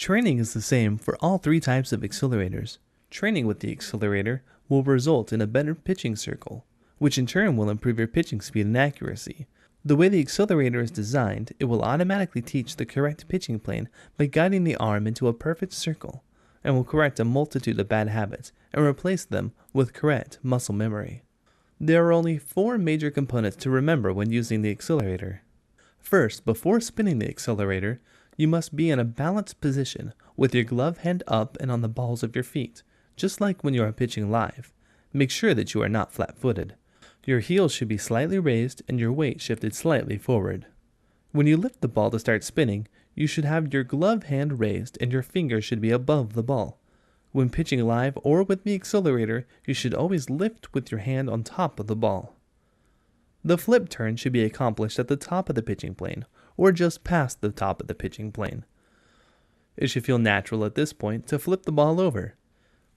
Training is the same for all three types of accelerators. Training with the accelerator will result in a better pitching circle, which in turn will improve your pitching speed and accuracy. The way the accelerator is designed, it will automatically teach the correct pitching plane by guiding the arm into a perfect circle, and will correct a multitude of bad habits and replace them with correct muscle memory. There are only 4 major components to remember when using the accelerator. First, before spinning the accelerator, you must be in a balanced position with your glove hand up and on the balls of your feet, just like when you are pitching live. Make sure that you are not flat-footed. Your heels should be slightly raised and your weight shifted slightly forward. When you lift the ball to start spinning, you should have your glove hand raised and your fingers should be above the ball. When pitching live or with the accelerator, you should always lift with your hand on top of the ball. The flip turn should be accomplished at the top of the pitching plane, or just past the top of the pitching plane. It should feel natural at this point to flip the ball over.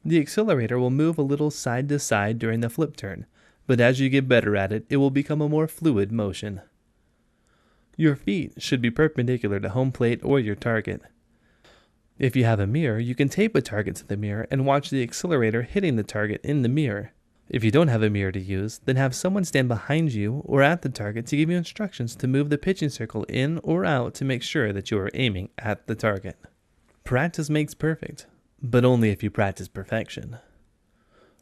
The accelerator will move a little side to side during the flip turn, but as you get better at it, it will become a more fluid motion. Your feet should be perpendicular to home plate or your target. If you have a mirror, you can tape a target to the mirror and watch the accelerator hitting the target in the mirror. If you don't have a mirror to use, then have someone stand behind you or at the target to give you instructions to move the pitching circle in or out to make sure that you are aiming at the target. Practice makes perfect, but only if you practice perfection.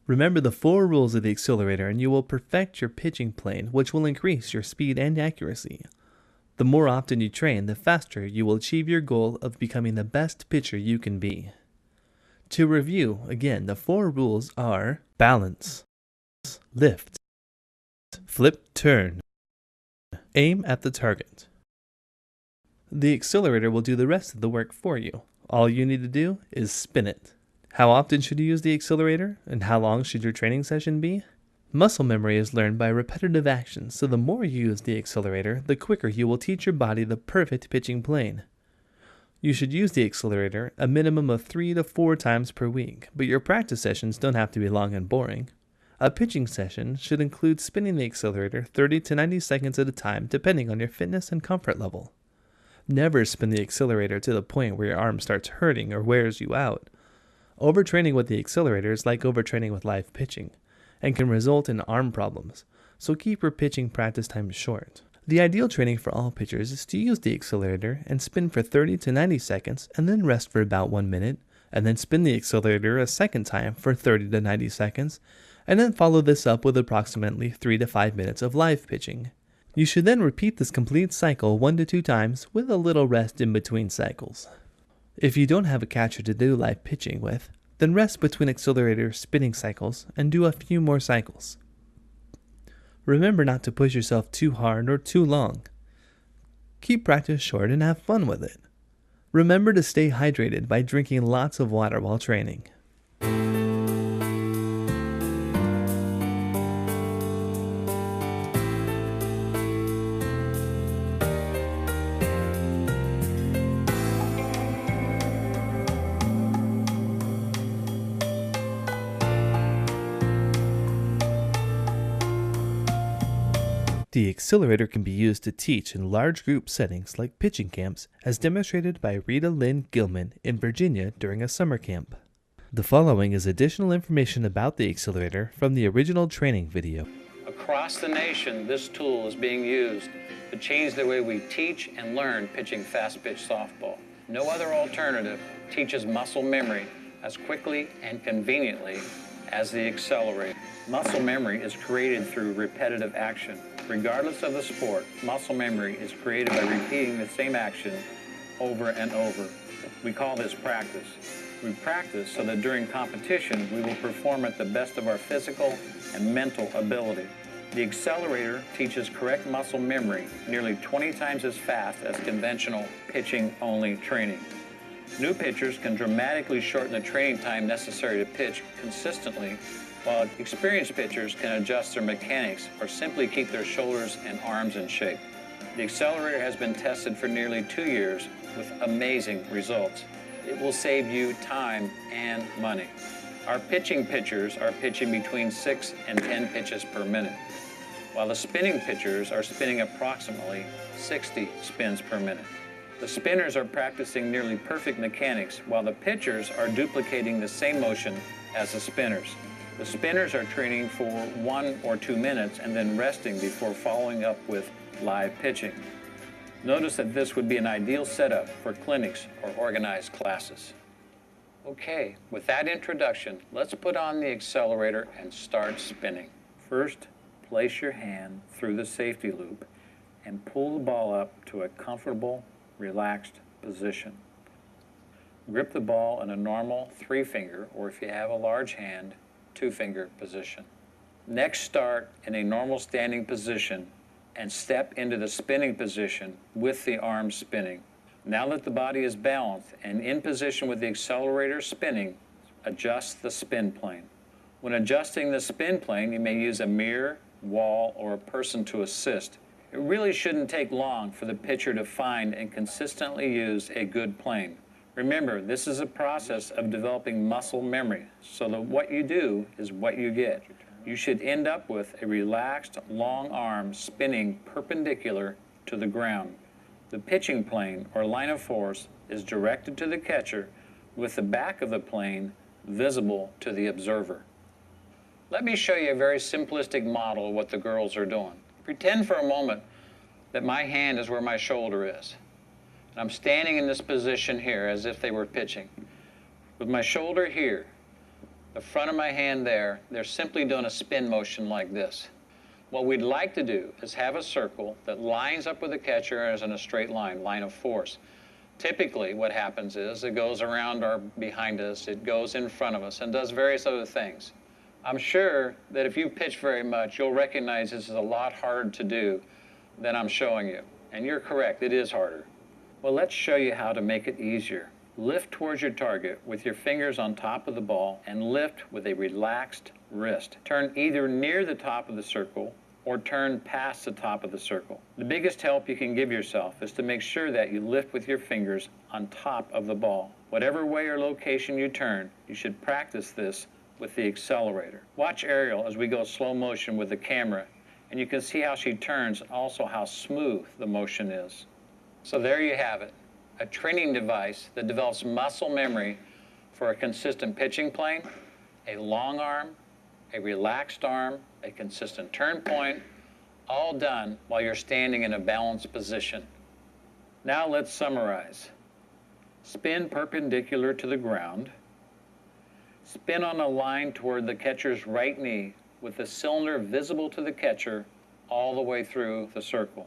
Remember the 4 rules of the accelerator and you will perfect your pitching plane, which will increase your speed and accuracy. The more often you train, the faster you will achieve your goal of becoming the best pitcher you can be. To review, again, the 4 rules are balance, lift, flip turn, aim at the target. The accelerator will do the rest of the work for you. All you need to do is spin it. How often should you use the accelerator, and how long should your training session be? Muscle memory is learned by repetitive action, so the more you use the accelerator, the quicker you will teach your body the perfect pitching plane. You should use the accelerator a minimum of 3 to 4 times per week, but your practice sessions don't have to be long and boring. A pitching session should include spinning the accelerator 30 to 90 seconds at a time depending on your fitness and comfort level. Never spin the accelerator to the point where your arm starts hurting or wears you out. Overtraining with the accelerator is like overtraining with live pitching, and can result in arm problems, so keep your pitching practice time short. The ideal training for all pitchers is to use the accelerator and spin for 30 to 90 seconds and then rest for about 1 minute, and then spin the accelerator a second time for 30 to 90 seconds, and then follow this up with approximately 3 to 5 minutes of live pitching. You should then repeat this complete cycle 1 to 2 times with a little rest in between cycles. If you don't have a catcher to do live pitching with, then rest between accelerator spinning cycles and do a few more cycles. Remember not to push yourself too hard or too long. Keep practice short and have fun with it. Remember to stay hydrated by drinking lots of water while training. The accelerator can be used to teach in large group settings like pitching camps, as demonstrated by Rita Lynn Gilman in Virginia during a summer camp. The following is additional information about the accelerator from the original training video. Across the nation, this tool is being used to change the way we teach and learn pitching fast-pitch softball. No other alternative teaches muscle memory as quickly and conveniently as the accelerator. Muscle memory is created through repetitive action. Regardless of the sport, muscle memory is created by repeating the same action over and over. We call this practice. We practice so that during competition, we will perform at the best of our physical and mental ability. The accelerator teaches correct muscle memory nearly 20 times as fast as conventional pitching-only training. New pitchers can dramatically shorten the training time necessary to pitch consistently, while experienced pitchers can adjust their mechanics or simply keep their shoulders and arms in shape. The accelerator has been tested for nearly 2 years with amazing results. It will save you time and money. Our pitching pitchers are pitching between 6 and 10 pitches per minute, while the spinning pitchers are spinning approximately 60 spins per minute. The spinners are practicing nearly perfect mechanics, while the pitchers are duplicating the same motion as the spinners. The spinners are training for 1 or 2 minutes and then resting before following up with live pitching. Notice that this would be an ideal setup for clinics or organized classes. Okay, with that introduction, let's put on the accelerator and start spinning. First, place your hand through the safety loop and pull the ball up to a comfortable, relaxed position. Grip the ball in a normal 3-finger, or if you have a large hand, 2-finger position. Next, start in a normal standing position and step into the spinning position with the arms spinning. Now that the body is balanced and in position with the accelerator spinning, adjust the spin plane. When adjusting the spin plane, you may use a mirror, wall, or a person to assist. It really shouldn't take long for the pitcher to find and consistently use a good plane. Remember, this is a process of developing muscle memory, so that what you do is what you get. You should end up with a relaxed, long arm spinning perpendicular to the ground. The pitching plane, or line of force, is directed to the catcher with the back of the plane visible to the observer. Let me show you a very simplistic model of what the girls are doing. Pretend for a moment that my hand is where my shoulder is. And I'm standing in this position here as if they were pitching. With my shoulder here, the front of my hand there, they're simply doing a spin motion like this. What we'd like to do is have a circle that lines up with the catcher as in a straight line of force. Typically what happens is it goes around or behind us, it goes in front of us, and does various other things. I'm sure that if you pitch very much, you'll recognize this is a lot harder to do than I'm showing you. And you're correct, it is harder. Well, let's show you how to make it easier. Lift towards your target with your fingers on top of the ball and lift with a relaxed wrist. Turn either near the top of the circle or turn past the top of the circle. The biggest help you can give yourself is to make sure that you lift with your fingers on top of the ball. Whatever way or location you turn, you should practice this with the accelerator. Watch Ariel as we go slow motion with the camera, and you can see how she turns and also how smooth the motion is. So there you have it, a training device that develops muscle memory for a consistent pitching plane, a long arm, a relaxed arm, a consistent turn point, all done while you're standing in a balanced position. Now let's summarize. Spin perpendicular to the ground. Spin on a line toward the catcher's right knee with the cylinder visible to the catcher all the way through the circle.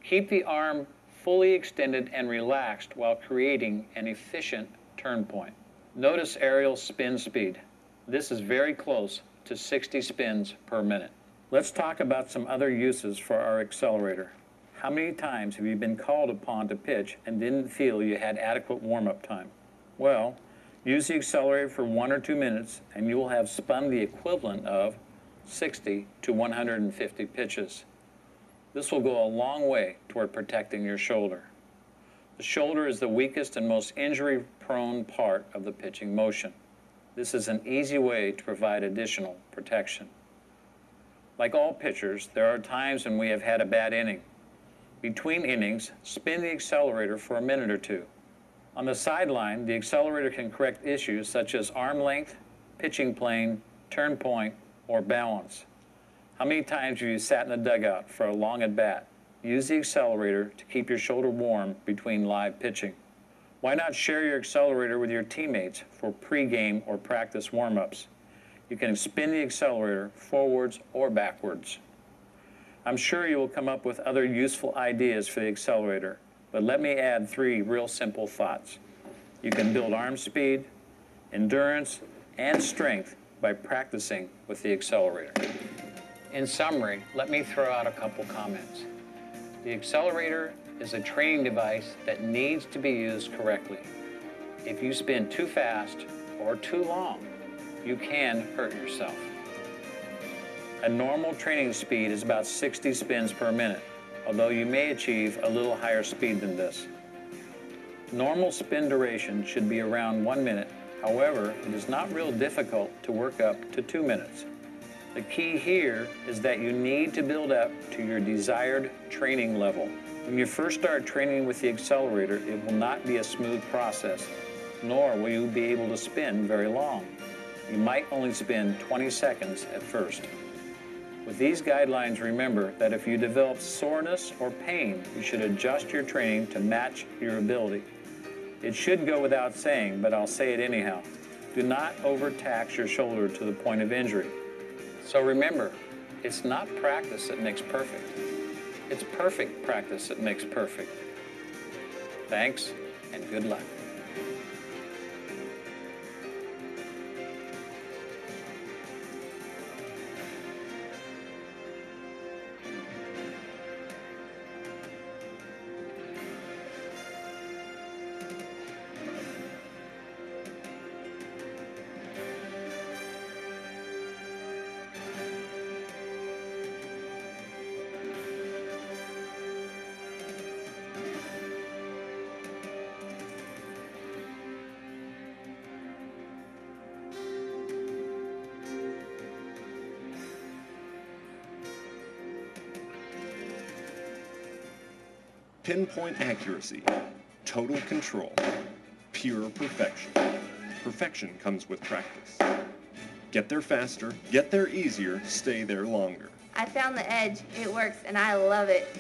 Keep the arm fully extended and relaxed while creating an efficient turn point. Notice Ariel's spin speed. This is very close to 60 spins per minute. Let's talk about some other uses for our accelerator. How many times have you been called upon to pitch and didn't feel you had adequate warm-up time? Well, use the accelerator for 1 or 2 minutes and you will have spun the equivalent of 60 to 150 pitches. This will go a long way toward protecting your shoulder. The shoulder is the weakest and most injury-prone part of the pitching motion. This is an easy way to provide additional protection. Like all pitchers, there are times when we have had a bad inning. Between innings, spin the accelerator for a minute or two. On the sideline, the accelerator can correct issues such as arm length, pitching plane, turn point, or balance. How many times have you sat in the dugout for a long at bat? Use the accelerator to keep your shoulder warm between live pitching. Why not share your accelerator with your teammates for pre-game or practice warm-ups? You can spin the accelerator forwards or backwards. I'm sure you will come up with other useful ideas for the accelerator, but let me add 3 real simple thoughts. You can build arm speed, endurance, and strength by practicing with the accelerator. In summary, let me throw out a couple comments. The accelerator is a training device that needs to be used correctly. If you spin too fast or too long, you can hurt yourself. A normal training speed is about 60 spins per minute, although you may achieve a little higher speed than this. Normal spin duration should be around 1 minute. However, it is not real difficult to work up to 2 minutes. The key here is that you need to build up to your desired training level. When you first start training with the accelerator, it will not be a smooth process, nor will you be able to spin very long. You might only spin 20 seconds at first. With these guidelines, remember that if you develop soreness or pain, you should adjust your training to match your ability. It should go without saying, but I'll say it anyhow. Do not overtax your shoulder to the point of injury. So remember, it's not practice that makes perfect. It's perfect practice that makes perfect. Thanks, and good luck. Pinpoint accuracy, total control, pure perfection. Perfection comes with practice. Get there faster, get there easier, stay there longer. I found the edge. It works, and I love it.